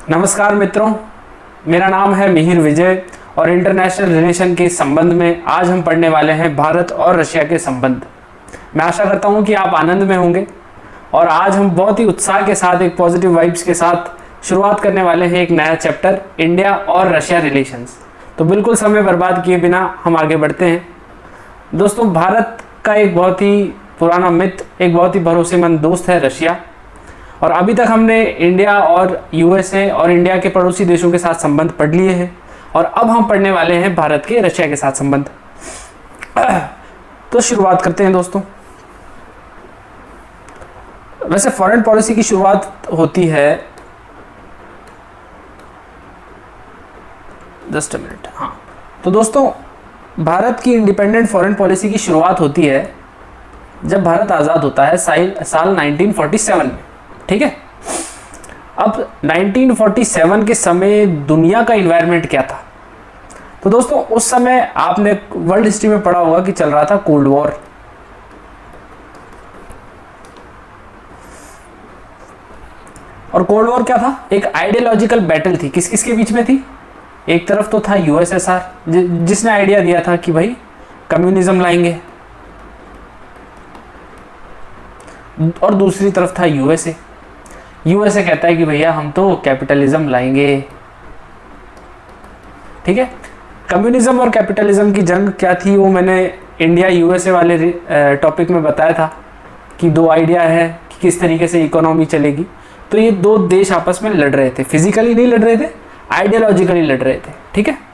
नमस्कार मित्रों, मेरा नाम है मिहिर विजय और इंटरनेशनल रिलेशन के संबंध में आज हम पढ़ने वाले हैं भारत और रशिया के संबंध। मैं आशा करता हूं कि आप आनंद में होंगे और आज हम बहुत ही उत्साह के साथ एक पॉजिटिव वाइब्स के साथ शुरुआत करने वाले हैं एक नया चैप्टर, इंडिया और रशिया रिलेशंस। तो बिल्कुल समय बर्बाद किए बिना हम आगे बढ़ते हैं। दोस्तों, भारत का एक बहुत ही पुराना मित्र, एक बहुत ही भरोसेमंद दोस्त है रशिया। और अभी तक हमने इंडिया और यूएसए और इंडिया के पड़ोसी देशों के साथ संबंध पढ़ लिए हैं और अब हम पढ़ने वाले हैं भारत के रशिया के साथ संबंध। तो शुरुआत करते हैं दोस्तों। वैसे फॉरेन पॉलिसी की शुरुआत होती है, जस्ट अ मिनट, हाँ। तो दोस्तों, भारत की इंडिपेंडेंट फॉरेन पॉलिसी की शुरुआत होती है जब भारत आज़ाद होता है साल 1947 में, ठीक है। अब 1947 के समय दुनिया का इन्वायरमेंट क्या था? तो दोस्तों, उस समय आपने वर्ल्ड हिस्ट्री में पढ़ा होगा कि चल रहा था कोल्ड वॉर। और कोल्ड वॉर क्या था? एक आइडियोलॉजिकल बैटल थी। किस किस के बीच में थी? एक तरफ तो था यूएसएसआर, जिसने आइडिया दिया था कि भाई कम्युनिज्म लाएंगे, और दूसरी तरफ था यूएसए। यूएसए कहता है कि भैया हम तो कैपिटलिज्म लाएंगे, ठीक है। कम्युनिज्म और कैपिटलिज्म की जंग क्या थी वो मैंने इंडिया यूएसए वाले टॉपिक में बताया था कि दो आइडिया है कि किस तरीके से इकोनॉमी चलेगी। तो ये दो देश आपस में लड़ रहे थे, फिजिकली नहीं लड़ रहे थे, आइडियोलॉजिकली लड़ रहे थे, ठीक है।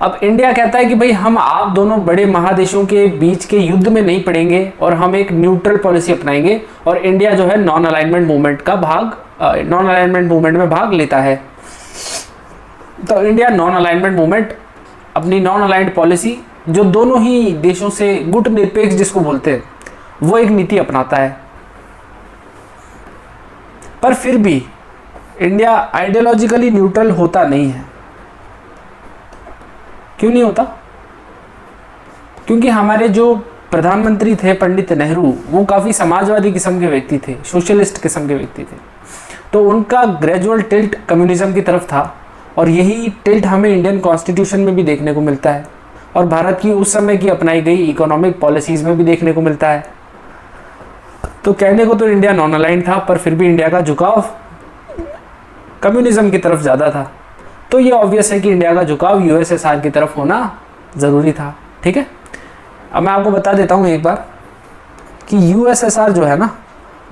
अब इंडिया कहता है कि भाई हम आप दोनों बड़े महादेशों के बीच के युद्ध में नहीं पड़ेंगे और हम एक न्यूट्रल पॉलिसी अपनाएंगे। और इंडिया जो है नॉन अलाइनमेंट मूवमेंट में भाग लेता है। तो इंडिया नॉन अलाइनमेंट मूवमेंट, अपनी नॉन अलाइंड पॉलिसी, जो दोनों ही देशों से गुट निरपेक्ष जिसको बोलते हैं, वो एक नीति अपनाता है। पर फिर भी इंडिया आइडियोलॉजिकली न्यूट्रल होता नहीं है। क्यों नहीं होता? क्योंकि हमारे जो प्रधानमंत्री थे पंडित नेहरू, वो काफ़ी समाजवादी किस्म के व्यक्ति थे, सोशलिस्ट किस्म के व्यक्ति थे। तो उनका ग्रेजुअल टिल्ट कम्युनिज्म की तरफ था और यही टिल्ट हमें इंडियन कॉन्स्टिट्यूशन में भी देखने को मिलता है और भारत की उस समय की अपनाई गई इकोनॉमिक पॉलिसीज़ में भी देखने को मिलता है। तो कहने को तो इंडिया नॉन अलाइंड था, पर फिर भी इंडिया का झुकाव कम्युनिज्म की तरफ ज़्यादा था। तो ये ऑब्वियस है कि इंडिया का झुकाव यूएसएसआर की तरफ होना ज़रूरी था, ठीक है। अब मैं आपको बता देता हूँ एक बार कि यूएसएसआर जो है ना,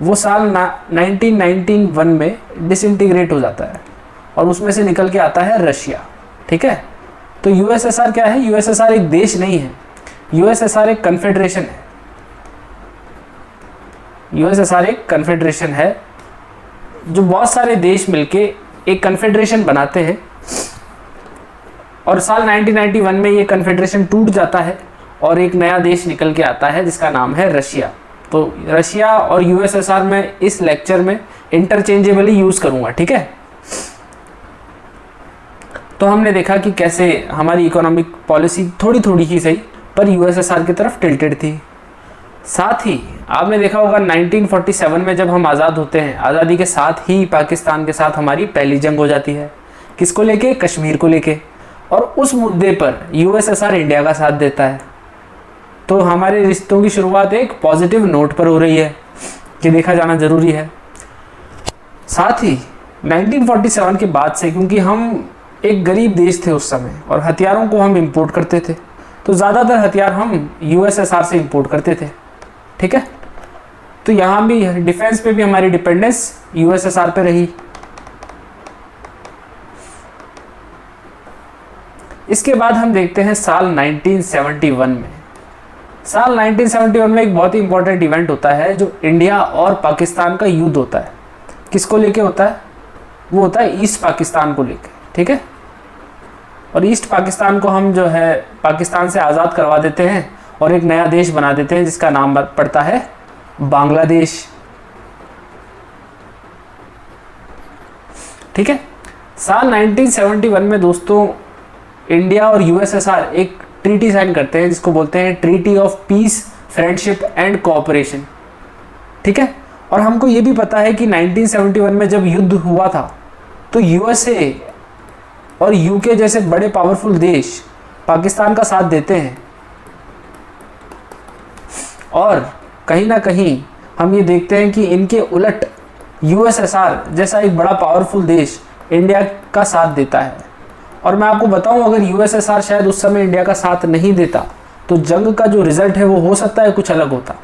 वो साल 1991 में डिसइंटीग्रेट हो जाता है और उसमें से निकल के आता है रशिया, ठीक है। तो यूएसएसआर क्या है? यूएसएसआर एक देश नहीं है, यूएसएसआर एक कन्फेडरेशन है। यूएसएसआर एक कन्फेडरेशन है जो बहुत सारे देश मिलके एक कन्फेडरेशन बनाते हैं। और साल 1991 में ये कन्फेडरेशन टूट जाता है और एक नया देश निकल के आता है जिसका नाम है रशिया। तो रशिया और यूएसएसआर में इस लेक्चर में इंटरचेंजेबली यूज़ करूँगा, ठीक है। तो हमने देखा कि कैसे हमारी इकोनॉमिक पॉलिसी थोड़ी थोड़ी ही सही पर यूएसएसआर की तरफ टिल्टेड थी। साथ ही आपने देखा होगा 1947 में जब हम आज़ाद होते हैं, आज़ादी के साथ ही पाकिस्तान के साथ हमारी पहली जंग हो जाती है। किसको लेके? कश्मीर को लेके। और उस मुद्दे पर यूएसएसआर इंडिया का साथ देता है। तो हमारे रिश्तों की शुरुआत एक पॉजिटिव नोट पर हो रही है, ये देखा जाना ज़रूरी है। साथ ही 1947 के बाद से, क्योंकि हम एक गरीब देश थे उस समय और हथियारों को हम इंपोर्ट करते थे, तो ज़्यादातर हथियार हम यूएसएसआर से इंपोर्ट करते थे, ठीक है। तो यहाँ भी डिफेंस पे भी हमारी डिपेंडेंस यूएसएसआर पे रही। इसके बाद हम देखते हैं साल 1971 में। साल 1971 में एक बहुत ही इंपॉर्टेंट इवेंट होता है जो इंडिया और पाकिस्तान का युद्ध होता है। किसको लेके होता है? वो होता है ईस्ट पाकिस्तान को लेके, ठीक है। और ईस्ट पाकिस्तान को हम जो है पाकिस्तान से आज़ाद करवा देते हैं और एक नया देश बना देते हैं जिसका नाम पड़ता है बांग्लादेश, ठीक है। साल 1971 में दोस्तों इंडिया और यूएसएसआर एक ट्रीटी साइन करते हैं जिसको बोलते हैं treaty of peace, friendship and cooperation, ठीक है। और हमको ये भी पता है कि 1971 में जब युद्ध हुआ था तो यूएसए और यूके जैसे बड़े पावरफुल देश पाकिस्तान का साथ देते हैं, और कहीं ना कहीं हम ये देखते हैं कि इनके उलट यूएसएसआर जैसा एक बड़ा पावरफुल देश इंडिया का साथ देता है। और मैं आपको बताऊं, अगर यूएसएसआर शायद उस समय इंडिया का साथ नहीं देता तो जंग का जो रिजल्ट है वो हो सकता है कुछ अलग होता।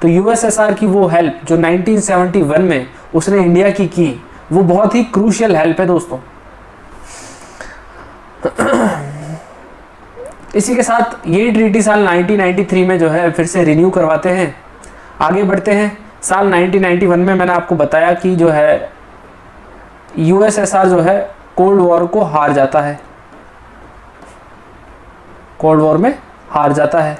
तो यूएसएसआर की वो हेल्प जो 1971 में उसने इंडिया की वो बहुत ही क्रूशियल हेल्प है दोस्तों। इसी के साथ ये ट्रीटी साल 1993 में जो है फिर से रिन्यू करवाते हैं। आगे बढ़ते हैं। साल 1991 में मैंने आपको बताया कि जो है यूएसएसआर जो है कोल्ड वॉर को हार जाता है, कोल्ड वॉर में हार जाता है।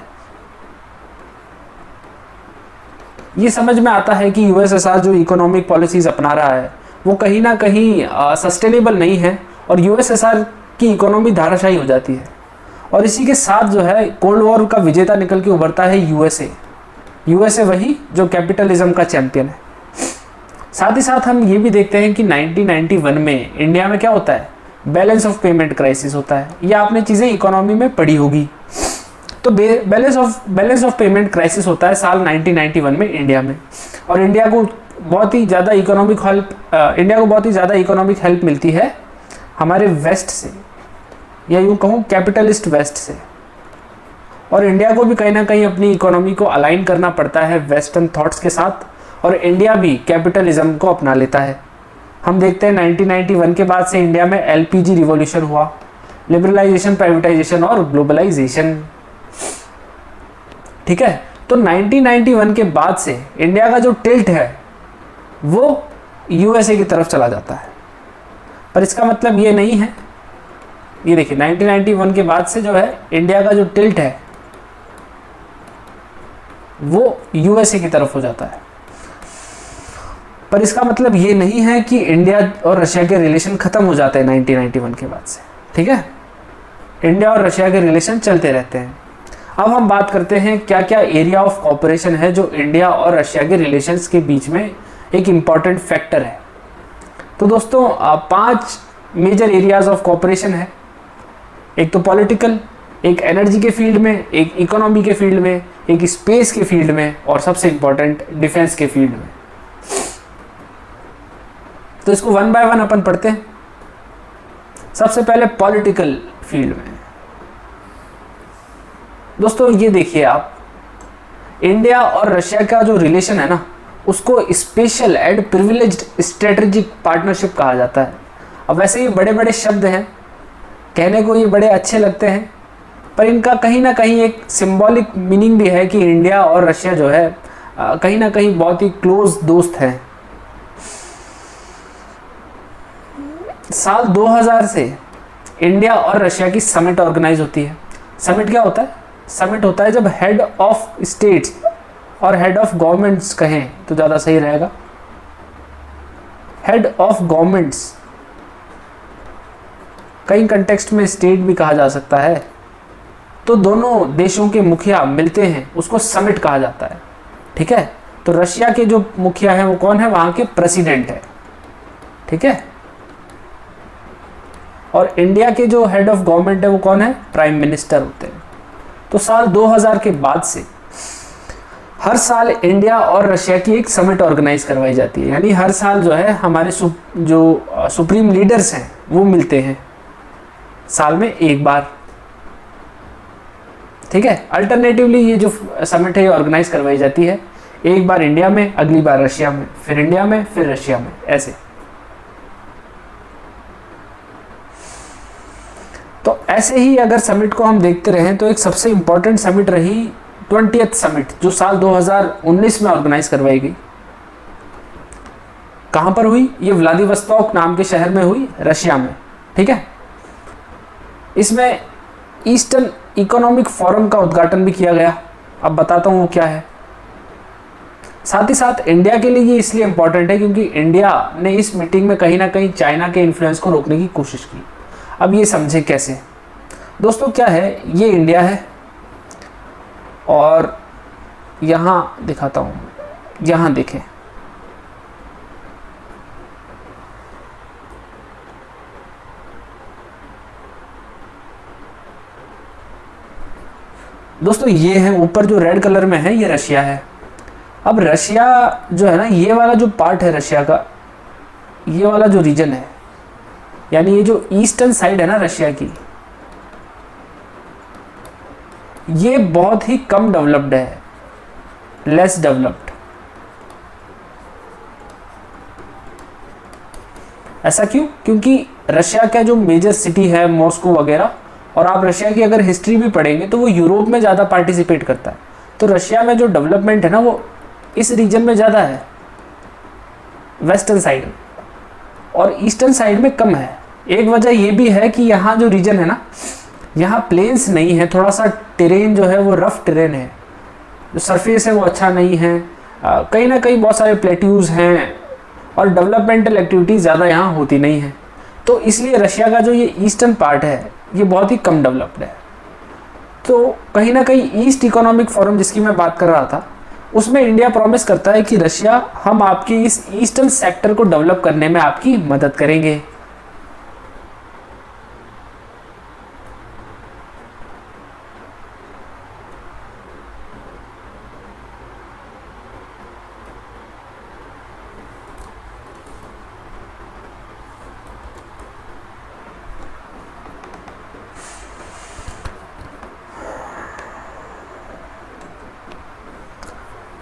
ये समझ में आता है कि यूएसएसआर जो इकोनॉमिक पॉलिसीज अपना रहा है वो कहीं ना कहीं सस्टेनेबल नहीं है और यूएसएसआर की इकोनॉमी धाराशायी हो जाती है। और इसी के साथ जो है कोल्ड वॉर का विजेता निकल के उभरता है यूएसए वही जो कैपिटलिज्म का चैंपियन है। साथ ही साथ हम ये भी देखते हैं कि 1991 में इंडिया में क्या होता है, बैलेंस ऑफ पेमेंट क्राइसिस होता है। ये आपने चीज़ें इकोनॉमी में पढ़ी होगी। तो बैलेंस ऑफ पेमेंट क्राइसिस होता है साल 1991 में इंडिया में, और इंडिया को बहुत ही ज़्यादा इकोनॉमिक हेल्प मिलती है हमारे वेस्ट से, या यूँ कहूँ कैपिटलिस्ट वेस्ट से। और इंडिया को भी कहीं ना कहीं अपनी इकोनॉमी को अलाइन करना पड़ता है वेस्टर्न थॉट्स के साथ, और इंडिया भी कैपिटलिज्म को अपना लेता है। हम देखते हैं 1991 के बाद से इंडिया में एलपीजी रिवॉल्यूशन हुआ, लिबरलाइजेशन, प्राइवेटाइजेशन और ग्लोबलाइजेशन। ठीक है, तो 1991 के बाद से इंडिया का जो टिल्ट है वो यूएसए की तरफ चला जाता है। पर इसका मतलब ये नहीं है, ये देखिए 1991 के बाद से जो है इंडिया का जो टिल्ट है वो यूएसए की तरफ हो जाता है। पर इसका मतलब ये नहीं है कि इंडिया और रशिया के रिलेशन खत्म हो जाते हैं 1991 के बाद से। ठीक है, इंडिया और रशिया के रिलेशन चलते रहते हैं। अब हम बात करते हैं क्या क्या एरिया ऑफ कॉपरेशन है जो इंडिया और रशिया के रिलेशंस के बीच में एक इम्पॉर्टेंट फैक्टर है। तो दोस्तों 5 मेजर एरियाज ऑफ कॉपरेशन है। एक तो पॉलिटिकल, एक एनर्जी के फील्ड में, एक इकोनॉमी के फील्ड में, एक स्पेस के फील्ड में, और सबसे इंपॉर्टेंट डिफेंस के फील्ड में। तो इसको वन बाय वन अपन पढ़ते हैं। सबसे पहले पॉलिटिकल फील्ड में दोस्तों ये देखिए आप, इंडिया और रशिया का जो रिलेशन है ना उसको special and privileged strategic partnership कहा जाता है। अब वैसे ये बड़े बड़े शब्द हैं, कहने को ये बड़े अच्छे लगते हैं, पर इनका कहीं ना कहीं एक सिंबॉलिक मीनिंग भी है कि इंडिया और रशिया जो है कहीं ना कहीं बहुत ही क्लोज दोस्त हैं। साल 2000 से इंडिया और रशिया की समिट ऑर्गेनाइज होती है। समिट क्या होता है? समिट होता है जब हेड ऑफ स्टेट्स और हेड ऑफ गवर्नमेंट्स कहें तो ज़्यादा सही रहेगा। हेड ऑफ गवर्नमेंट्स, कई कंटेक्स्ट में स्टेट भी कहा जा सकता है, तो दोनों देशों के मुखिया मिलते हैं, उसको समिट कहा जाता है। ठीक है, तो रशिया के जो मुखिया हैं वो कौन है? वहाँ के प्रेसिडेंट है। ठीक है, और इंडिया के जो हेड ऑफ गवर्नमेंट है वो कौन है? प्राइम मिनिस्टर होते हैं। तो साल 2000 के बाद से हर साल इंडिया और रशिया की एक समिट ऑर्गेनाइज करवाई जाती है, यानी हर साल जो है हमारे जो सुप्रीम लीडर्स हैं वो मिलते हैं साल में एक बार। ठीक है, अल्टरनेटिवली ये जो समिट है ऑर्गेनाइज करवाई जाती है, एक बार इंडिया में, अगली बार रशिया में, फिर इंडिया में, फिर रशिया में, ऐसे। तो ऐसे ही अगर समिट को हम देखते रहें तो एक सबसे इंपॉर्टेंट समिट रही 20th समिट, जो साल 2019 में ऑर्गेनाइज करवाई गई। कहां पर हुई? ये व्लादिवोस्तोक नाम के शहर में हुई, रशिया में। ठीक है, इसमें ईस्टर्न इकोनॉमिक फोरम का उद्घाटन भी किया गया। अब बताता हूं वो क्या है। साथ ही साथ इंडिया के लिए ये इसलिए इंपॉर्टेंट है क्योंकि इंडिया ने इस मीटिंग में कहीं ना कहीं चाइना के इन्फ्लुएंस को रोकने की कोशिश की। अब ये समझे कैसे दोस्तों। क्या है, ये इंडिया है और यहाँ दिखाता हूँ, यहाँ देखें, दोस्तों ये है ऊपर जो रेड कलर में है, ये रशिया है। अब रशिया जो है ना, ये वाला जो पार्ट है रशिया का, ये वाला जो रीजन है, यानी ये जो ईस्टर्न साइड है ना रशिया की, ये बहुत ही कम डेवलप्ड है, लेस डेवलप्ड। ऐसा क्यों? क्योंकि रशिया का जो मेजर सिटी है मॉस्को वगैरह, और आप रशिया की अगर हिस्ट्री भी पढ़ेंगे तो वो यूरोप में ज़्यादा पार्टिसिपेट करता है। तो रशिया में जो डेवलपमेंट है ना वो इस रीजन में ज़्यादा है, वेस्टर्न साइड में, और ईस्टर्न साइड में कम है। एक वजह ये भी है कि यहाँ जो रीजन है ना, यहाँ प्लेन्स नहीं है, थोड़ा सा टेरेन जो है वो रफ टेरेन है, जो सरफेस है वो अच्छा नहीं है, कहीं ना कहीं बहुत सारे प्लेट्यूज हैं, और डेवलपमेंटल एक्टिविटीज़ ज़्यादा यहाँ होती नहीं है। तो इसलिए रशिया का जो ये ईस्टर्न पार्ट है ये बहुत ही कम डेवलप्ड है। तो कहीं ना कहीं ईस्ट इकोनॉमिक फोरम जिसकी मैं बात कर रहा था, उसमें इंडिया प्रॉमिस करता है कि रशिया, हम आपके इस ईस्टर्न सेक्टर को डेवलप करने में आपकी मदद करेंगे।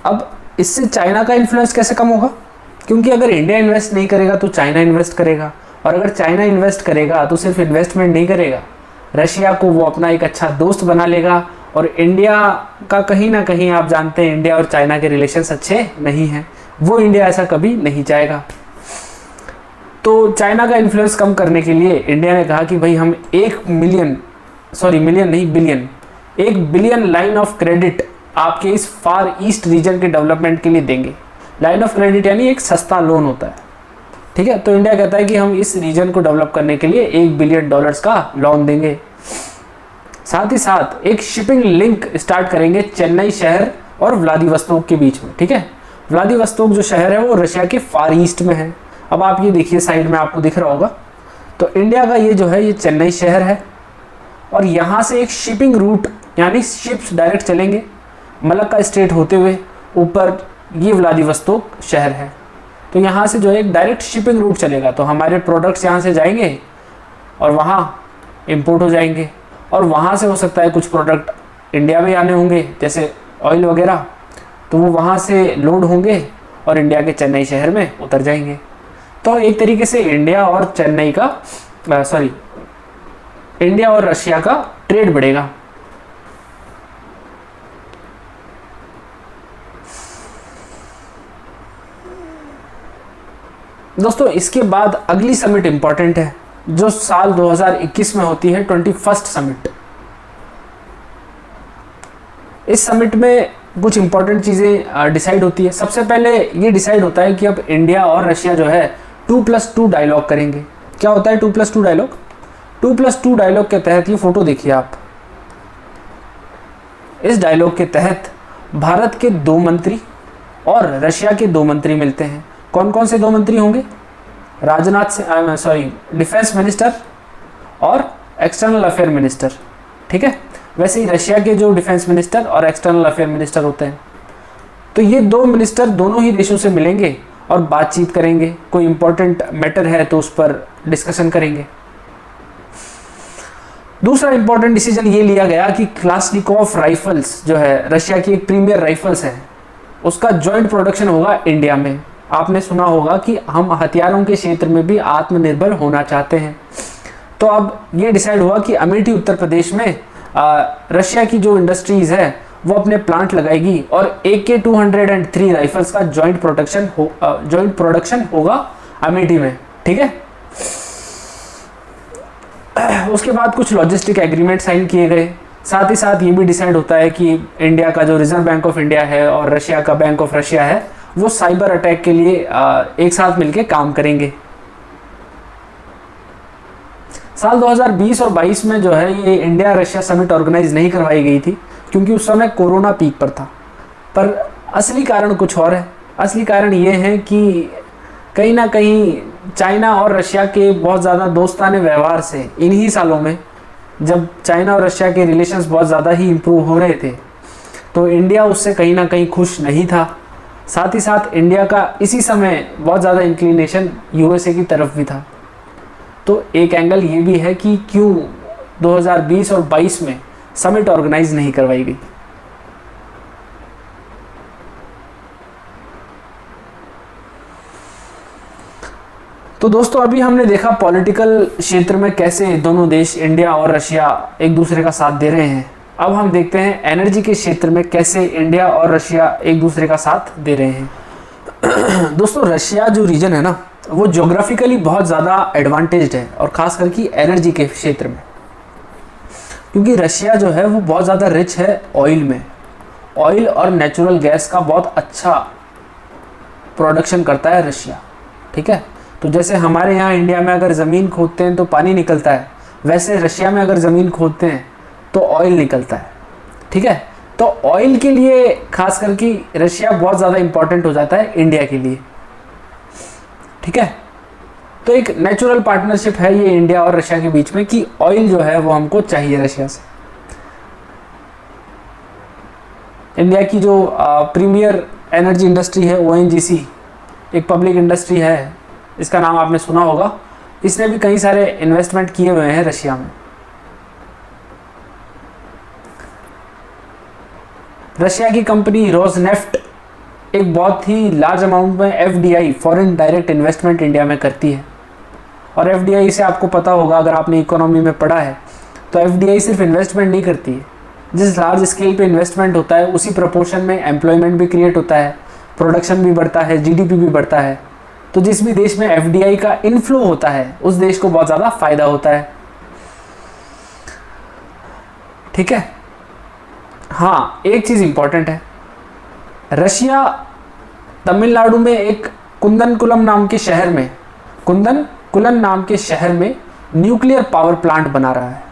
अब इससे चाइना का इन्फ्लुएंस कैसे कम होगा? क्योंकि अगर इंडिया इन्वेस्ट नहीं करेगा तो चाइना इन्वेस्ट करेगा, और अगर चाइना इन्वेस्ट करेगा तो सिर्फ इन्वेस्टमेंट नहीं करेगा, रशिया को वो अपना एक अच्छा दोस्त बना लेगा। और इंडिया का कहीं ना कहीं आप जानते हैं इंडिया और चाइना के रिलेशंस अच्छे नहीं हैं, वो इंडिया ऐसा कभी नहीं चाहेगा। तो चाइना का इन्फ्लुएंस कम करने के लिए इंडिया ने कहा कि भाई हम 1 बिलियन लाइन ऑफ क्रेडिट आपके इस फार ईस्ट रीजन के डेवलपमेंट के लिए देंगे। लाइन ऑफ क्रेडिट यानी एक सस्ता लोन होता है, ठीक है। तो इंडिया कहता है कि हम इस रीजन को डेवलप करने के लिए $1 बिलियन का लोन देंगे। साथ ही साथ एक शिपिंग लिंक स्टार्ट करेंगे चेन्नई शहर और व्लादिवोस्तोक के बीच में, ठीक है। व्लादिवोस्तोक जो शहर है वो रशिया के फार ईस्ट में है। अब आप ये देखिए साइड में आपको दिख रहा होगा, तो इंडिया का ये जो है ये चेन्नई शहर है, और यहाँ से एक शिपिंग रूट यानी शिप्स डायरेक्ट चलेंगे मलक्का स्ट्रेट होते हुए ऊपर, ये व्लादिवोस्तोक शहर है। तो यहाँ से जो है एक डायरेक्ट शिपिंग रूट चलेगा, तो हमारे प्रोडक्ट्स यहाँ से जाएंगे और वहाँ इंपोर्ट हो जाएंगे, और वहाँ से हो सकता है कुछ प्रोडक्ट इंडिया में आने होंगे जैसे ऑयल वगैरह, तो वो वहाँ से लोड होंगे और इंडिया के चेन्नई शहर में उतर जाएंगे। तो एक तरीके से इंडिया और इंडिया और रशिया का ट्रेड बढ़ेगा। दोस्तों इसके बाद अगली समिट इंपॉर्टेंट है जो साल 2021 में होती है, 21st समिट। इस समिट में कुछ इंपॉर्टेंट चीज़ें डिसाइड होती है। सबसे पहले ये डिसाइड होता है कि अब इंडिया और रशिया जो है 2+2 डायलॉग करेंगे। क्या होता है 2+2 डायलॉग? 2+2 डायलॉग के तहत, ये फोटो देखिए आप, इस डायलॉग के तहत भारत के 2 मंत्री और रशिया के 2 मंत्री मिलते हैं। कौन कौन से 2 मंत्री होंगे? डिफेंस मिनिस्टर और एक्सटर्नल अफेयर मिनिस्टर, ठीक है। वैसे ही रशिया के जो डिफेंस मिनिस्टर और एक्सटर्नल अफेयर मिनिस्टर होते हैं। तो ये 2 मिनिस्टर दोनों ही देशों से मिलेंगे और बातचीत करेंगे, कोई इंपॉर्टेंट मैटर है तो उस पर डिस्कशन करेंगे। दूसरा इंपॉर्टेंट डिसीजन ये लिया गया कि क्लाशनिकोव राइफल्स जो है रशिया की एक प्रीमियर राइफल्स है, उसका जॉइंट प्रोडक्शन होगा इंडिया में। आपने सुना होगा कि हम हथियारों के क्षेत्र में भी आत्मनिर्भर होना चाहते हैं। तो अब ये डिसाइड हुआ कि अमेठी उत्तर प्रदेश में रशिया की जो इंडस्ट्रीज है वो अपने प्लांट लगाएगी और AK-203 राइफल्स का जॉइंट प्रोडक्शन होगा अमेठी में, ठीक है। उसके बाद कुछ लॉजिस्टिक एग्रीमेंट साइन किए गए। साथ ही साथ ये भी डिसाइड होता है कि इंडिया का जो रिजर्व बैंक ऑफ इंडिया है और रशिया का बैंक ऑफ रशिया है वो साइबर अटैक के लिए एक साथ मिलकर काम करेंगे। साल 2020 और 22 में जो है ये इंडिया रशिया समिट ऑर्गेनाइज नहीं करवाई गई थी क्योंकि उस समय कोरोना पीक पर था। पर असली कारण कुछ और है। असली कारण ये है कि कहीं ना कहीं चाइना और रशिया के बहुत ज़्यादा दोस्ताने व्यवहार से इन्हीं सालों में जब चाइना और रशिया के रिलेशंस बहुत ज़्यादा ही इम्प्रूव हो रहे थे, तो इंडिया उससे कहीं ना कहीं खुश नहीं था। साथ ही साथ इंडिया का इसी समय बहुत ज़्यादा इंक्लिनेशन यूएसए की तरफ भी था। तो एक एंगल ये भी है कि क्यों 2020 और 22 में समिट ऑर्गेनाइज नहीं करवाई गई। तो दोस्तों, अभी हमने देखा पॉलिटिकल क्षेत्र में कैसे दोनों देश इंडिया और रशिया एक दूसरे का साथ दे रहे हैं। अब हम देखते हैं एनर्जी के क्षेत्र में कैसे इंडिया और रशिया एक दूसरे का साथ दे रहे हैं। दोस्तों, रशिया जो रीजन है ना, वो ज्योग्राफिकली बहुत ज़्यादा एडवांटेज्ड है, और ख़ास करके एनर्जी के क्षेत्र में, क्योंकि रशिया जो है वो बहुत ज़्यादा रिच है ऑयल में। ऑयल और नेचुरल गैस का बहुत अच्छा प्रोडक्शन करता है रशिया। ठीक है, तो जैसे हमारे यहाँ इंडिया में अगर ज़मीन खोदते हैं तो पानी निकलता है, वैसे रशिया में अगर ज़मीन खोदते हैं तो ऑयल निकलता है। ठीक है, तो ऑयल के लिए खास करके रशिया बहुत ज़्यादा इम्पोर्टेंट हो जाता है इंडिया के लिए। ठीक है, तो एक नेचुरल पार्टनरशिप है ये इंडिया और रशिया के बीच में कि ऑयल जो है वो हमको चाहिए रशिया से। इंडिया की जो प्रीमियर एनर्जी इंडस्ट्री है ONGC, एक पब्लिक इंडस्ट्री है, इसका नाम आपने सुना होगा। इसने भी कई सारे इन्वेस्टमेंट किए हुए हैं रशिया में। रशिया की कंपनी रोजनेफ्ट एक बहुत ही लार्ज अमाउंट में FDI, foreign direct investment, India में करती है। और FDI से आपको पता होगा, अगर आपने इकोनॉमी में पढ़ा है, तो FDI सिर्फ इन्वेस्टमेंट नहीं करती है। जिस लार्ज स्केल पे इन्वेस्टमेंट होता है उसी प्रोपोर्शन में एम्प्लॉयमेंट भी क्रिएट होता है, प्रोडक्शन भी बढ़ता है, GDP भी बढ़ता है। तो जिस भी देश में FDI का इनफ्लो होता है उस देश को बहुत ज़्यादा फायदा होता है। ठीक है, हाँ, एक चीज़ इंपॉर्टेंट है, रशिया तमिलनाडु में एक कुंदनकुलम नाम के शहर में, कुंदनकुलन नाम के शहर में न्यूक्लियर पावर प्लांट बना रहा है।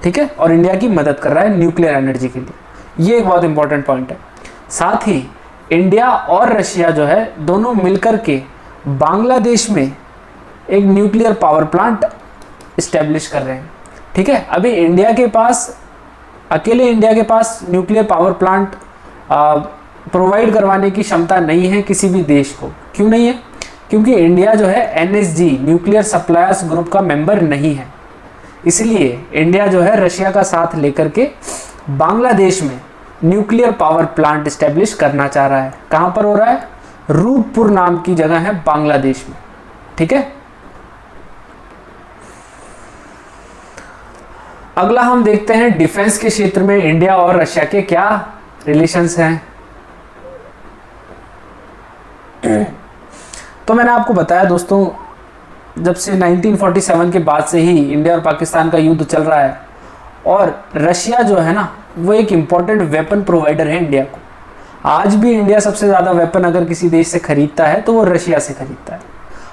ठीक है, और इंडिया की मदद कर रहा है न्यूक्लियर एनर्जी के लिए। ये एक बहुत इंपॉर्टेंट पॉइंट है। साथ ही इंडिया और रशिया जो है दोनों मिलकर के बांग्लादेश में एक न्यूक्लियर पावर प्लांट इस्टेब्लिश कर रहे हैं। ठीक है, अभी इंडिया के पास, अकेले इंडिया के पास न्यूक्लियर पावर प्लांट प्रोवाइड करवाने की क्षमता नहीं है किसी भी देश को। क्यों नहीं है? क्योंकि इंडिया जो है NSG, न्यूक्लियर सप्लायर्स ग्रुप का मेंबर नहीं है। इसलिए इंडिया जो है रशिया का साथ लेकर के बांग्लादेश में न्यूक्लियर पावर प्लांट इस्टेब्लिश करना चाह रहा है। कहाँ पर हो रहा है? रूपपुर नाम की जगह है बांग्लादेश में। ठीक है, अगला हम देखते हैं डिफेंस के क्षेत्र में इंडिया और रशिया के क्या रिलेशंस हैं। तो मैंने आपको बताया दोस्तों, जब से 1947 के बाद से ही इंडिया और पाकिस्तान का युद्ध चल रहा है, और रशिया जो है ना वो एक इम्पॉर्टेंट वेपन प्रोवाइडर है इंडिया को। आज भी इंडिया सबसे ज़्यादा वेपन अगर किसी देश से खरीदता है तो वो रशिया से खरीदता है।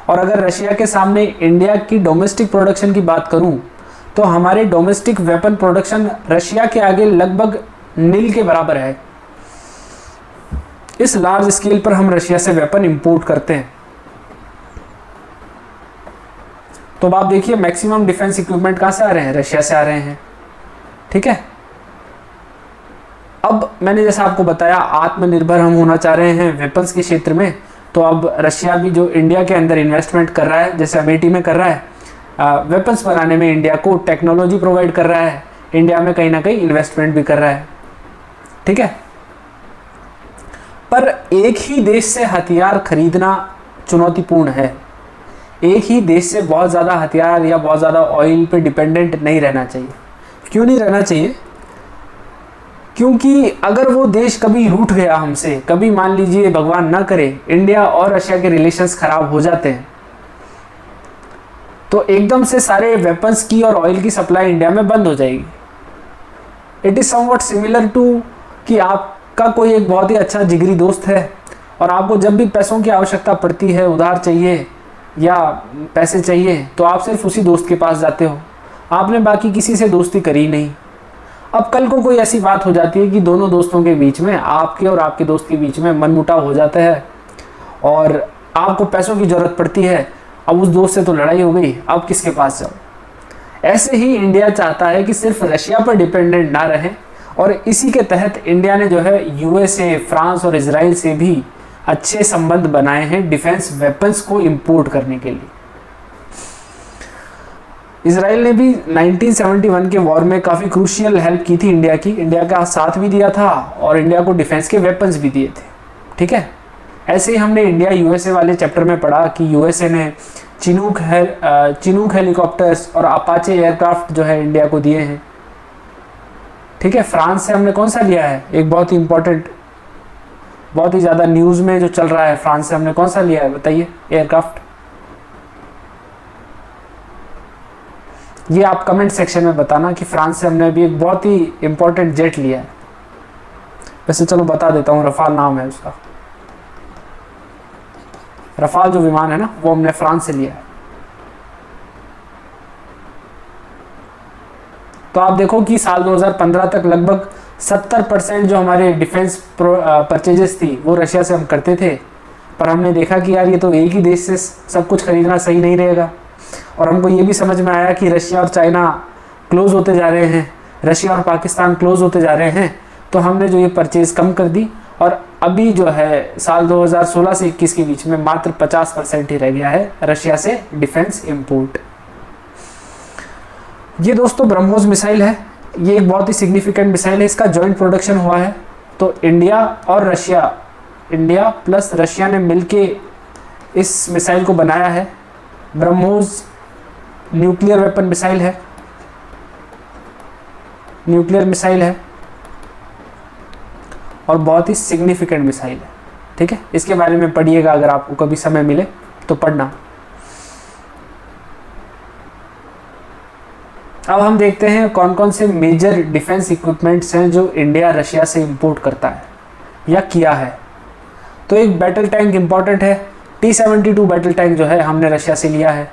और अगर रशिया के सामने इंडिया की डोमेस्टिक प्रोडक्शन की बात करूं तो हमारे डोमेस्टिक वेपन प्रोडक्शन रशिया के आगे लगभग नील के बराबर है। इस लार्ज स्केल पर हम रशिया से वेपन इंपोर्ट करते हैं। तो अब आप देखिए मैक्सिमम डिफेंस इक्विपमेंट कहां से आ रहे हैं? रशिया से आ रहे हैं। ठीक है, अब मैंने जैसा आपको बताया आत्मनिर्भर हम होना चाह रहे हैं वेपन्स के क्षेत्र में, तो अब रशिया भी जो इंडिया के अंदर इन्वेस्टमेंट कर रहा है, जैसे अमेठी में कर रहा है, वेपन्स बनाने में इंडिया को टेक्नोलॉजी प्रोवाइड कर रहा है, इंडिया में कहीं ना कहीं इन्वेस्टमेंट भी कर रहा है। ठीक है, पर एक ही देश से हथियार खरीदना चुनौतीपूर्ण है। एक ही देश से बहुत ज़्यादा हथियार या बहुत ज़्यादा ऑयल पे डिपेंडेंट नहीं रहना चाहिए। क्यों नहीं रहना चाहिए? क्योंकि अगर वो देश कभी रूठ गया हमसे, कभी मान लीजिए भगवान ना करे इंडिया और रशिया के रिलेशंस खराब हो जाते हैं, तो एकदम से सारे वेपन्स की और ऑयल की सप्लाई इंडिया में बंद हो जाएगी। It is somewhat similar to कि आपका कोई एक बहुत ही अच्छा जिगरी दोस्त है और आपको जब भी पैसों की आवश्यकता पड़ती है, उधार चाहिए या पैसे चाहिए, तो आप सिर्फ उसी दोस्त के पास जाते हो, आपने बाकी किसी से दोस्ती करी नहीं। अब कल को कोई ऐसी बात हो जाती है कि दोनों दोस्तों के बीच में, आपके और आपके दोस्त के बीच में मनमुटाव हो जाता है और आपको पैसों की ज़रूरत पड़ती है। अब उस दोस्त से तो लड़ाई हो गई, अब किसके पास जाओ? ऐसे ही इंडिया चाहता है कि सिर्फ रशिया पर डिपेंडेंट ना रहे, और इसी के तहत इंडिया ने जो है यूएसए, फ्रांस और इजराइल से भी अच्छे संबंध बनाए हैं डिफेंस वेपन्स को इंपोर्ट करने के लिए। इजराइल ने भी 1971 के वॉर में काफ़ी क्रूशियल हेल्प की थी इंडिया की, इंडिया का साथ भी दिया था और इंडिया को डिफेंस के वेपन्स भी दिए थे। ठीक है, ऐसे ही हमने इंडिया यूएसए वाले चैप्टर में पढ़ा कि यूएसए ने चिनूक हेलीकॉप्टर्स और अपाचे एयरक्राफ्ट जो है इंडिया को दिए हैं। ठीक है, फ्रांस से हमने कौन सा लिया है, एक बहुत ही इंपॉर्टेंट, बहुत ही ज़्यादा न्यूज़ में जो चल रहा है, फ्रांस से हमने कौन सा लिया है बताइए एयरक्राफ्ट। ये आप कमेंट सेक्शन में बताना कि फ्रांस से हमने अभी एक बहुत ही इंपॉर्टेंट जेट लिया है। वैसे चलो बता देता हूँ, रफाल नाम है उसका। रफाल जो विमान है ना, वो हमने फ्रांस से लिया है। तो आप देखो कि साल 2015 तक लगभग 70% जो हमारे डिफेंस परचेजेस थी वो रशिया से हम करते थे, पर हमने देखा कि यार ये तो एक ही देश से सब कुछ खरीदना सही नहीं रहेगा, और हमको ये भी समझ में आया कि रशिया और चाइना क्लोज होते जा रहे हैं, रशिया और पाकिस्तान क्लोज होते जा रहे हैं, तो हमने जो ये परचेज कम कर दी, और अभी जो है साल 2016 से 21 के बीच में मात्र 50% ही रह गया है रशिया से डिफेंस इंपोर्ट। ये दोस्तों ब्रह्मोस मिसाइल है, ये एक बहुत ही सिग्निफिकेंट मिसाइल है, इसका जॉइंट प्रोडक्शन हुआ है। तो इंडिया और रशिया, इंडिया प्लस रशिया ने मिलके इस मिसाइल को बनाया है। ब्रह्मोस न्यूक्लियर वेपन मिसाइल है, न्यूक्लियर मिसाइल है और बहुत ही सिग्निफिकेंट मिसाइल है। ठीक है, इसके बारे में पढ़िएगा अगर आपको कभी समय मिले तो पढ़ना। अब हम देखते हैं कौन कौन से मेजर डिफेंस इक्विपमेंट्स हैं जो इंडिया रशिया से इंपोर्ट करता है या किया है। तो एक बैटल टैंक इंपॉर्टेंट है, T-72 बैटल टैंक जो है हमने रशिया से लिया है।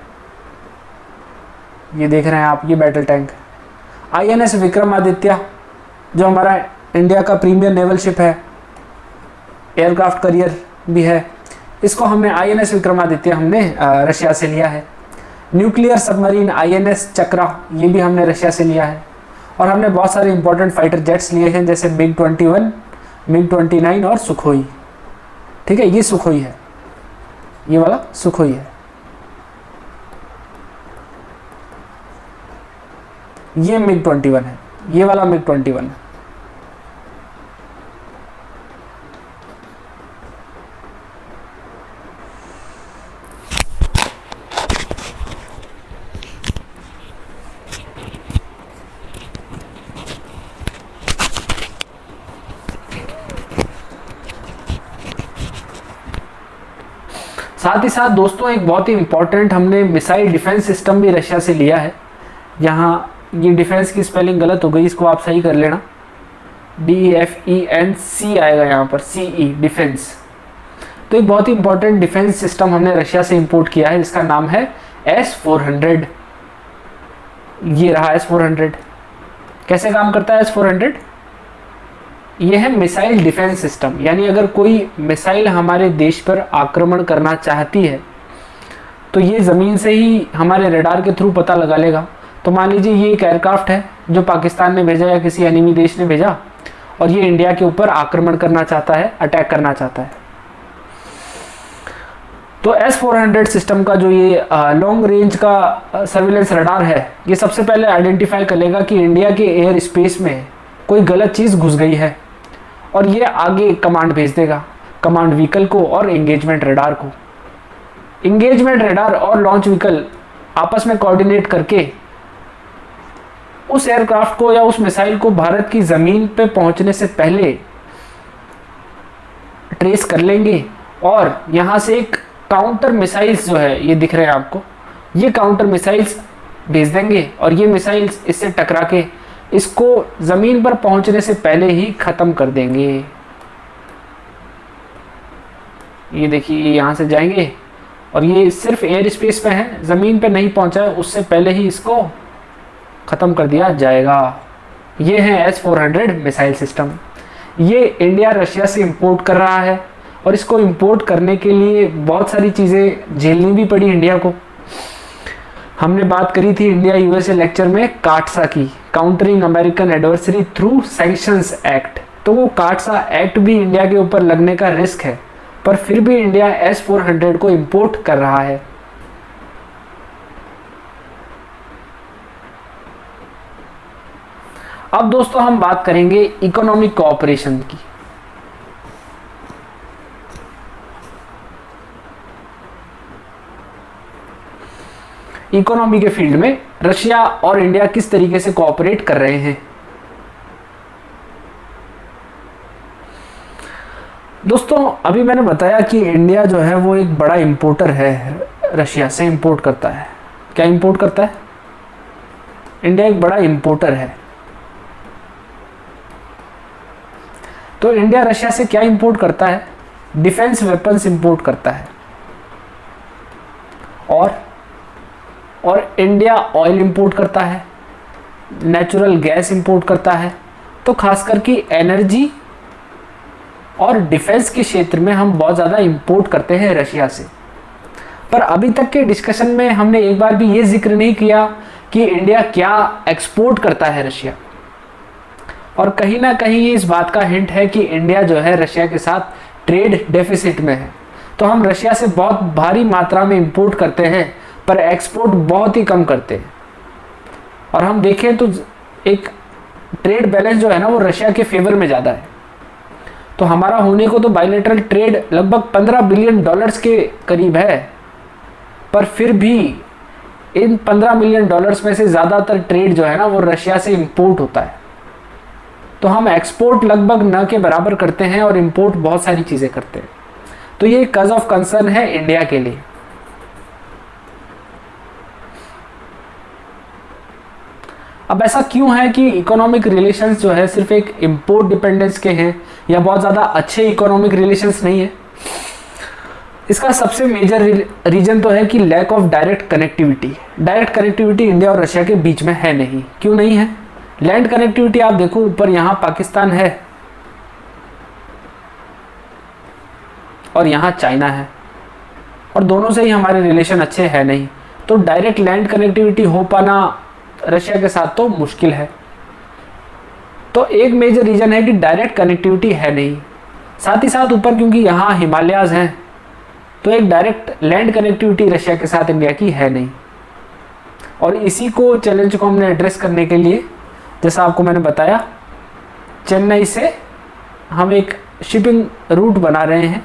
ये देख रहे हैं आप, ये बैटल टैंक। INS विक्रमादित्य जो हमारा इंडिया का प्रीमियर नेवल शिप है, एयरक्राफ्ट करियर भी है, इसको हमने INS विक्रमादित्य हमने रशिया से लिया है। न्यूक्लियर सबमरीन INS चक्रा, ये भी हमने रशिया से लिया है। और हमने बहुत सारे इंपॉर्टेंट फाइटर जेट्स लिए हैं जैसे MiG-21, MiG-29 और सुखोई। ठीक है, ये सुखोई है, ये वाला सुखोई है, ये MiG-21 है, ये वाला MiG-21 है। साथ ही साथ दोस्तों एक बहुत ही इंपॉर्टेंट हमने मिसाइल डिफेंस सिस्टम भी रशिया से लिया है। यहाँ ये डिफेंस की स्पेलिंग गलत हो गई, इसको आप सही कर लेना, DEFENC आएगा यहाँ पर, CE डिफेंस। तो एक बहुत ही इंपॉर्टेंट डिफेंस सिस्टम हमने रशिया से इंपोर्ट किया है, जिसका नाम है S-400। ये रहा S-400। कैसे काम करता है S-400? ये है मिसाइल डिफेंस सिस्टम, यानी अगर कोई मिसाइल हमारे देश पर आक्रमण करना चाहती है तो ये ज़मीन से ही हमारे रडार के थ्रू पता लगा लेगा। तो मान लीजिए ये एक एयरक्राफ्ट है जो पाकिस्तान ने भेजा या किसी एनिमी देश ने भेजा, और ये इंडिया के ऊपर आक्रमण करना चाहता है, अटैक करना चाहता है। तो S-400 सिस्टम का जो ये लॉन्ग रेंज का सर्विलेंस रडार है, ये सबसे पहले आइडेंटिफाई कर लेगा कि इंडिया के एयर स्पेस में कोई गलत चीज़ घुस गई है, और ये आगे कमांड भेज देगा, कमांड व्हीकल को और एंगेजमेंट रडार को। एंगेजमेंट रडार और लॉन्च व्हीकल आपस में कोऑर्डिनेट करके उस एयरक्राफ्ट को या उस मिसाइल को भारत की ज़मीन पे पहुंचने से पहले ट्रेस कर लेंगे, और यहाँ से एक काउंटर मिसाइल्स जो है ये दिख रहे हैं आपको, ये काउंटर मिसाइल्स भेज देंगे, और ये मिसाइल्स इससे टकरा के इसको ज़मीन पर पहुंचने से पहले ही ख़त्म कर देंगे। ये देखिए, ये यहाँ से जाएंगे और ये सिर्फ एयर स्पेस पे है, ज़मीन पे नहीं पहुंचा है, उससे पहले ही इसको ख़त्म कर दिया जाएगा। ये है S-400 मिसाइल सिस्टम। ये इंडिया रशिया से इंपोर्ट कर रहा है, और इसको इंपोर्ट करने के लिए बहुत सारी चीज़ें झेलनी भी पड़ी इंडिया को। हमने बात करी थी इंडिया यूएसए लेक्चर में काटसा की, countering American adversary through sanctions act. तो वो काटसा एक्ट भी इंडिया के ऊपर लगने का रिस्क है, पर फिर भी इंडिया S-400 को इंपोर्ट कर रहा है। अब दोस्तों हम बात करेंगे इकोनॉमिक कोऑपरेशन की। इकोनॉमी के फील्ड में रशिया और इंडिया किस तरीके से कोऑपरेट कर रहे हैं। दोस्तों अभी मैंने बताया कि इंडिया जो है वो एक बड़ा इंपोर्टर है, रशिया से इंपोर्ट करता है। क्या इंपोर्ट करता है? इंडिया एक बड़ा इंपोर्टर है। तो इंडिया रशिया से क्या इंपोर्ट करता है? डिफेंस वेपन्स इंपोर्ट करता है। और इंडिया ऑयल इंपोर्ट करता है, नेचुरल गैस इंपोर्ट करता है। तो खासकर कि एनर्जी और डिफेंस के क्षेत्र में हम बहुत ज़्यादा इंपोर्ट करते हैं रशिया से। पर अभी तक के डिस्कशन में हमने एक बार भी ये जिक्र नहीं किया कि इंडिया क्या एक्सपोर्ट करता है रशिया। और कहीं ना कहीं इस बात का हिंट है कि इंडिया जो है रशिया के साथ ट्रेड डेफिसिट में है। तो हम रशिया से बहुत भारी मात्रा में इंपोर्ट करते हैं पर एक्सपोर्ट बहुत ही कम करते हैं। और हम देखें तो एक ट्रेड बैलेंस जो है ना वो रशिया के फेवर में ज़्यादा है। तो हमारा होने को तो बायलैटरल ट्रेड लगभग $15 बिलियन के करीब है, पर फिर भी इन $15 बिलियन में से ज़्यादातर ट्रेड जो है ना वो रशिया से इंपोर्ट होता है। तो हम एक्सपोर्ट लगभग न के बराबर करते हैं और इंपोर्ट बहुत सारी चीज़ें करते हैं। तो ये कॉज ऑफ कंसर्न है इंडिया के लिए। अब ऐसा क्यों है कि इकोनॉमिक रिलेशंस जो है सिर्फ एक इंपोर्ट डिपेंडेंस के हैं या बहुत ज़्यादा अच्छे इकोनॉमिक रिलेशंस नहीं है? इसका सबसे मेजर रीजन तो है कि lack of direct connectivity. Direct connectivity India और रशिया के बीच में है नहीं। क्यों नहीं है? लैंड कनेक्टिविटी आप देखो, ऊपर यहाँ पाकिस्तान है और यहाँ चाइना है और दोनों से ही हमारे रिलेशन अच्छे हैं नहीं। तो डायरेक्ट लैंड कनेक्टिविटी हो पाना रशिया के साथ तो मुश्किल है। तो एक मेजर रीजन है कि डायरेक्ट कनेक्टिविटी है नहीं। साथ ही साथ ऊपर क्योंकि यहाँ हिमालयाज हैं तो एक डायरेक्ट लैंड कनेक्टिविटी रशिया के साथ इंडिया की है नहीं। और इसी को चैलेंज को हमने एड्रेस करने के लिए, जैसा आपको मैंने बताया, चेन्नई से हम एक शिपिंग रूट बना रहे हैं।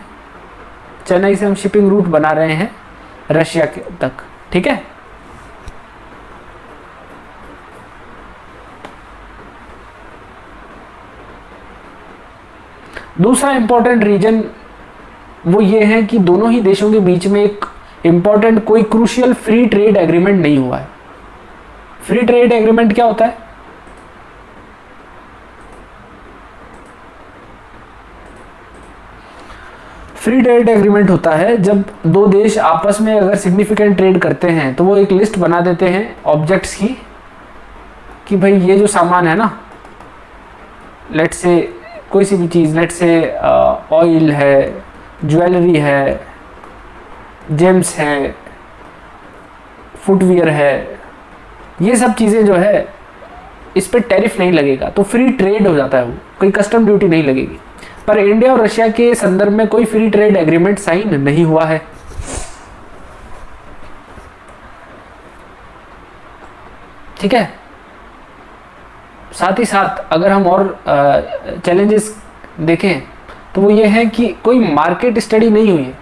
चेन्नई से हम शिपिंग रूट बना रहे हैं रशिया के तक। ठीक है। दूसरा इंपॉर्टेंट रीजन वो ये है कि दोनों ही देशों के बीच में एक इंपॉर्टेंट कोई क्रूशियल फ्री ट्रेड एग्रीमेंट नहीं हुआ है। फ्री ट्रेड एग्रीमेंट क्या होता है? फ्री ट्रेड एग्रीमेंट होता है जब दो देश आपस में अगर सिग्निफिकेंट ट्रेड करते हैं तो वो एक लिस्ट बना देते हैं ऑब्जेक्ट्स की कि भाई ये जो सामान है ना, लेट से कोई सी भी चीज़, लेट से ऑयल है, ज्वेलरी है, जेम्स है, फुटवियर है, ये सब चीज़ें जो है इस पर टैरिफ नहीं लगेगा। तो फ्री ट्रेड हो जाता है, वो कोई कस्टम ड्यूटी नहीं लगेगी। पर इंडिया और रशिया के संदर्भ में कोई फ्री ट्रेड एग्रीमेंट साइन नहीं हुआ है। ठीक है। साथ ही साथ अगर हम और चैलेंजेस देखें तो वो ये है कि कोई मार्केट स्टडी नहीं हुई है।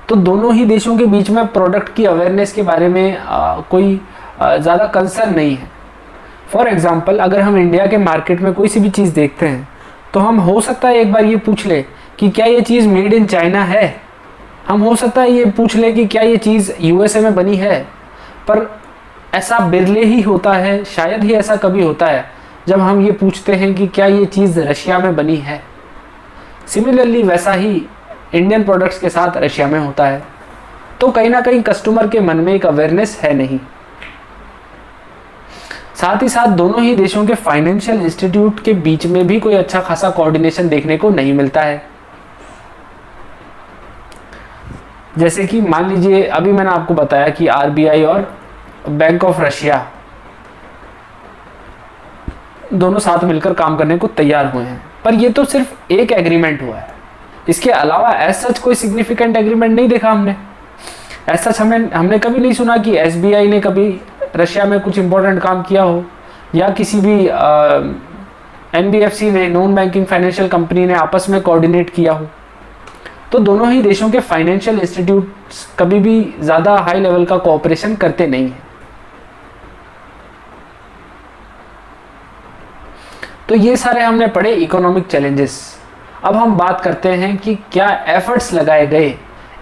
तो दोनों ही देशों के बीच में प्रोडक्ट की अवेयरनेस के बारे में कोई ज़्यादा कंसर्न नहीं है। फॉर एग्जांपल, अगर हम इंडिया के मार्केट में कोई सी भी चीज़ देखते हैं तो हम हो सकता है एक बार ये पूछ ले कि क्या ये चीज़ मेड इन चाइना है। हम हो सकता है ये पूछ ले कि क्या ये चीज़ यूएसए में बनी है। पर ऐसा बिरले ही होता है, शायद ही ऐसा कभी होता है जब हम ये पूछते हैं कि क्या ये चीज़ रशिया में बनी है। सिमिलरली वैसा ही इंडियन प्रोडक्ट्स के साथ रशिया में होता है। तो कहीं ना कहीं कस्टमर के मन में एक अवेयरनेस है नहीं। साथ ही साथ दोनों ही देशों के फाइनेंशियल इंस्टीट्यूट के बीच में भी कोई अच्छा खासा कोऑर्डिनेशन देखने को नहीं मिलता है। जैसे कि मान लीजिए अभी मैंने आपको बताया कि आरबीआई और बैंक ऑफ रशिया दोनों साथ मिलकर काम करने को तैयार हुए हैं। पर ये तो सिर्फ एक एग्रीमेंट हुआ है, इसके अलावा एज सच कोई सिग्निफिकेंट एग्रीमेंट नहीं देखा हमने। एज सच हमने कभी नहीं सुना कि एसबीआई ने कभी रशिया में कुछ इंपॉर्टेंट काम किया हो, या किसी भी एनबीएफसी ने, नॉन बैंकिंग फाइनेंशियल कंपनी ने आपस में कोऑर्डिनेट किया हो। तो दोनों ही देशों के फाइनेंशियल इंस्टीट्यूट्स कभी भी ज़्यादा हाई लेवल का कोऑपरेशन करते नहीं हैं। तो ये सारे हमने पढ़े इकोनॉमिक चैलेंजेस। अब हम बात करते हैं कि क्या एफर्ट्स लगाए गए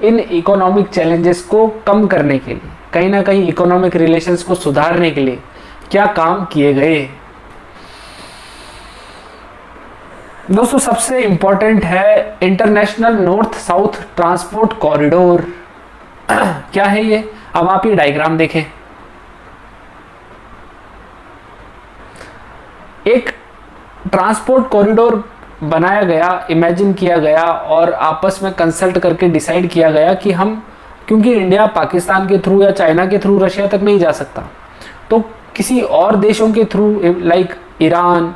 इन इकोनॉमिक चैलेंजेस को कम करने के लिए, कहीं ना कहीं इकोनॉमिक रिलेशंस को सुधारने के लिए क्या काम किए गए। दोस्तों सबसे इंपॉर्टेंट है international north south transport corridor. क्या है ये? अब आप ये डायग्राम देखें। एक ट्रांसपोर्ट कॉरिडोर बनाया गया, इमेजिन किया गया और आपस में कंसल्ट करके डिसाइड किया गया कि हम, क्योंकि इंडिया पाकिस्तान के थ्रू या चाइना के थ्रू रशिया तक नहीं जा सकता, तो किसी और देशों के through like Iran,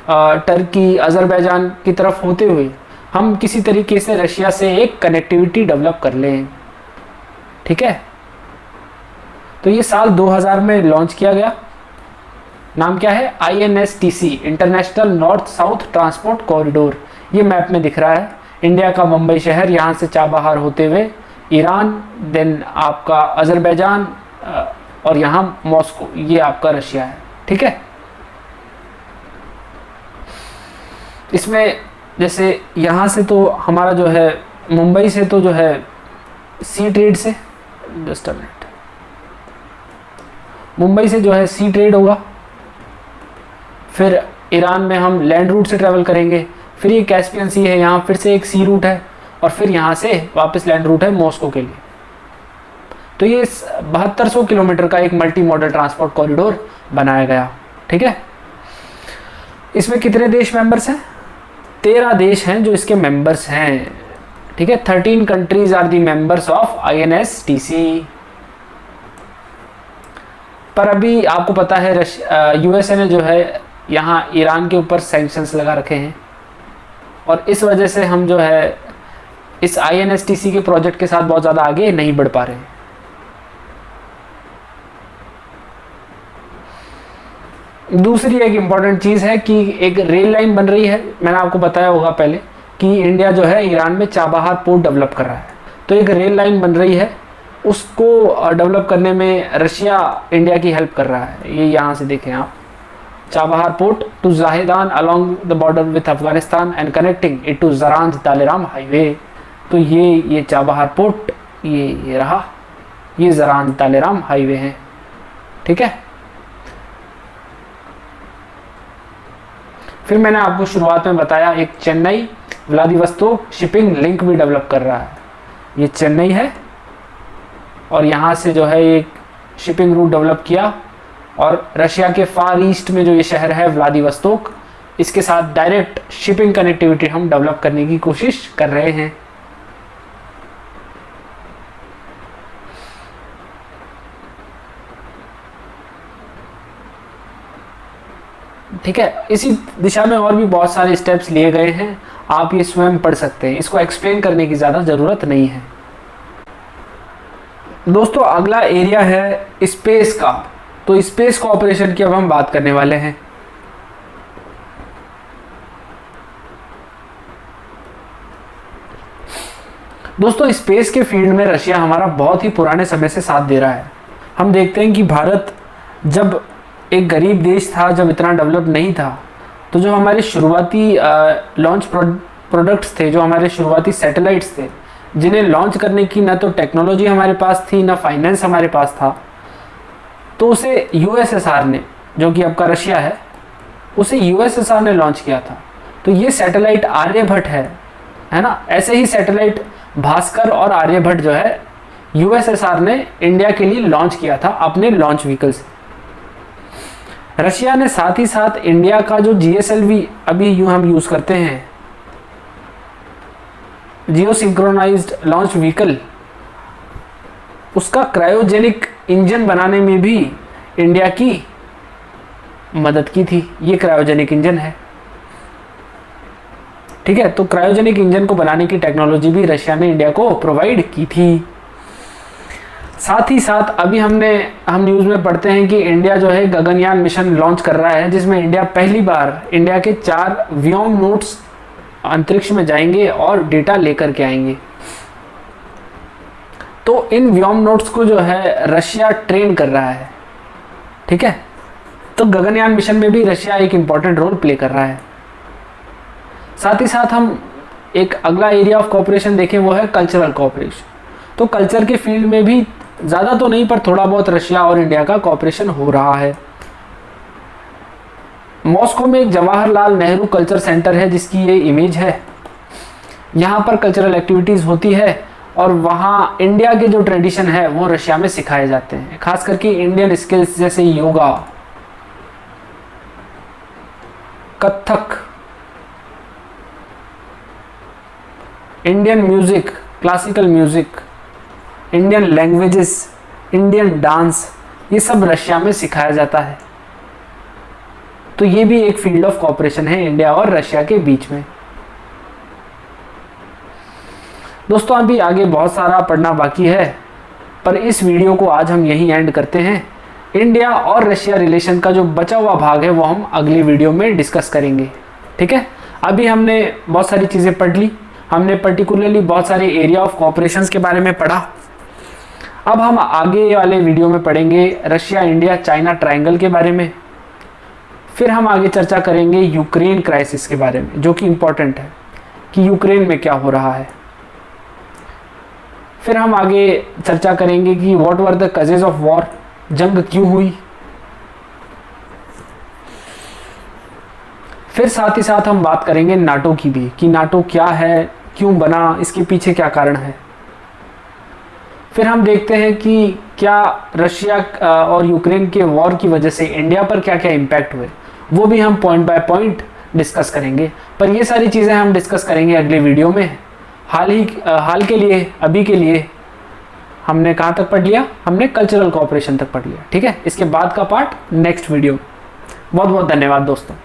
Turkey, Azerbaijan की तरफ होते हुए हम किसी तरीके से रशिया से एक कनेक्टिविटी डेवलप कर लें। ठीक है, तो ये साल 2000 में लॉन्च किया गया। नाम क्या है? INSTC, international north south transport corridor. ये मैप में दिख रहा है इंडिया का मुंबई शहर, यहाँ से चाबहार होते हुए ईरान, देन आपका अजरबैजान और यहाँ मॉस्को, ये आपका रशिया है। ठीक है, इसमें जैसे यहाँ से तो हमारा जो है मुंबई से तो जो है सी ट्रेड से, जस्ट अ मिनट, मुंबई से जो है सी ट्रेड होगा, फिर ईरान में हम लैंड रूट से ट्रैवल करेंगे, फिर ये कैस्पियन सी है, यहाँ फिर से एक सी रूट है और फिर यहाँ से वापस लैंड रूट है मॉस्को के लिए। तो ये 7200 किलोमीटर का एक मल्टी मॉडल ट्रांसपोर्ट कॉरिडोर बनाया गया। ठीक है, इसमें कितने देश मेंबर्स हैं? 13 देश हैं जो इसके मेंबर्स हैं। ठीक है, 13 countries are the members of INSTC। पर अभी आपको पता है USA ने जो है यहाँ ईरान के ऊपर सैंक्शंस लगा रखे हैं और इस वजह से हम जो है इस INSTC के प्रोजेक्ट के साथ बहुत ज़्यादा आगे नहीं बढ़ पा रहे हैं। दूसरी एक इम्पॉर्टेंट चीज़ है कि एक रेल लाइन बन रही है। मैंने आपको बताया होगा पहले कि इंडिया जो है ईरान में चाबहार पोर्ट डेवलप कर रहा है, तो एक रेल लाइन बन रही है, उसको डेवलप करने में रशिया इंडिया की हेल्प कर रहा है। ये यहाँ से देखें आप, Chabahar port to Zahedan along the border with Afghanistan and connecting it to Zaranj Delaram highway. तो ये चाबहार पोर्ट ये रहा, ये जरांज दालेराम हाईवे है। ठीक है, फिर मैंने आपको शुरुआत में बताया एक चेन्नई व्लादिवोस्तोक शिपिंग लिंक भी डेवलप कर रहा है। ये चेन्नई है और यहाँ से जो है एक शिपिंग रूट डेवलप किया और रशिया के फार ईस्ट में जो ये शहर है व्लादिवोस्तोक, इसके साथ डायरेक्ट शिपिंग कनेक्टिविटी हम डेवलप करने की कोशिश कर रहे हैं। ठीक है, इसी दिशा में और भी बहुत सारे स्टेप्स लिए गए हैं, आप ये स्वयं पढ़ सकते हैं, इसको एक्सप्लेन करने की ज़्यादा ज़रूरत नहीं है। दोस्तों अगला एरिया है स्पेस का, तो स्पेस कोऑपरेशन की अब हम बात करने वाले हैं। दोस्तों स्पेस के फील्ड में रशिया हमारा बहुत ही पुराने समय से साथ दे रहा है। हम देखते हैं कि भारत जब एक गरीब देश था, जब इतना डेवलप नहीं था, तो जो हमारे शुरुआती लॉन्च प्रोडक्ट्स थे, जो हमारे शुरुआती सैटेलाइट्स थे, जिन्हें लॉन्च करने की ना तो टेक्नोलॉजी हमारे पास थी ना फाइनेंस हमारे पास था, तो उसे USSR ने, जो कि आपका रशिया है, उसे USSR ने लॉन्च किया था। तो ये सैटेलाइट आर्यभट्ट है ना। ऐसे ही सैटेलाइट भास्कर और आर्यभट्ट जो है USSR ने इंडिया के लिए लॉन्च किया था अपने लॉन्च व्हीकल से। रशिया ने साथ ही साथ इंडिया का जो GSLV अभी हम यूज़ करते हैं, जियो सिंक्रोनाइज्ड लॉन्च व्हीकल, उसका क्रायोजेनिक इंजन बनाने में भी इंडिया की मदद की थी। ये क्रायोजेनिक इंजन है, ठीक है। तो क्रायोजेनिक इंजन को बनाने की टेक्नोलॉजी भी रशिया ने इंडिया को प्रोवाइड की थी। साथ ही साथ अभी हम न्यूज़ में पढ़ते हैं कि इंडिया जो है गगनयान मिशन लॉन्च कर रहा है, जिसमें इंडिया पहली बार इंडिया के 4 व्योम नोड्स अंतरिक्ष में जाएंगे और डेटा लेकर के आएंगे। तो इन व्योम नोड्स को जो है रशिया ट्रेन कर रहा है, ठीक है। तो गगनयान मिशन में भी रशिया एक इंपॉर्टेंट रोल प्ले कर रहा है। साथ ही साथ हम एक अगला एरिया ऑफ कोऑपरेशन देखें, वो है कल्चरल कोऑपरेशन। तो कल्चर के फील्ड में भी ज़्यादा तो नहीं पर थोड़ा बहुत रशिया और इंडिया का कोऑपरेशन हो रहा है। मॉस्को में एक जवाहरलाल नेहरू कल्चर सेंटर है, जिसकी ये इमेज है। यहाँ पर कल्चरल एक्टिविटीज़ होती है और वहाँ इंडिया के जो ट्रेडिशन है वो रशिया में सिखाए जाते हैं, खास करके इंडियन स्किल्स जैसे yoga, Kathak, Indian music, classical music, Indian languages, Indian dance, ये सब रशिया में सिखाया जाता है। तो ये भी एक फील्ड ऑफ कोऑपरेशन है इंडिया और रशिया के बीच में। दोस्तों अभी आगे बहुत सारा पढ़ना बाकी है, पर इस वीडियो को आज हम यहीं एंड करते हैं। इंडिया और रशिया रिलेशन का जो बचा हुआ भाग है वो हम अगली वीडियो में डिस्कस करेंगे, ठीक है। अभी हमने बहुत सारी चीज़ें पढ़ ली, हमने पर्टिकुलरली बहुत सारे एरिया ऑफ कोऑपरेशंस के बारे में पढ़ा। अब हम आगे वाले वीडियो में पढ़ेंगे रशिया, इंडिया, चाइना ट्रायंगल के बारे में। फिर हम आगे चर्चा करेंगे यूक्रेन क्राइसिस के बारे में, जो कि इम्पोर्टेंट है कि यूक्रेन में क्या हो रहा है। फिर हम आगे चर्चा करेंगे कि what were the causes of war, जंग क्यों हुई। फिर साथ ही साथ हम बात करेंगे नाटो की भी, कि नाटो क्या है, क्यों बना, इसके पीछे क्या कारण है। फिर हम देखते हैं कि क्या रशिया और यूक्रेन के वॉर की वजह से इंडिया पर क्या क्या इम्पैक्ट हुए, वो भी हम पॉइंट बाय पॉइंट डिस्कस करेंगे। पर ये सारी चीज़ें हम डिस्कस करेंगे अगले वीडियो में। हाल के लिए, अभी के लिए हमने कहाँ तक पढ़ लिया, हमने कल्चरल कोऑपरेशन तक पढ़ लिया, ठीक है। इसके बाद का पार्ट नेक्स्ट वीडियो। बहुत बहुत धन्यवाद दोस्तों।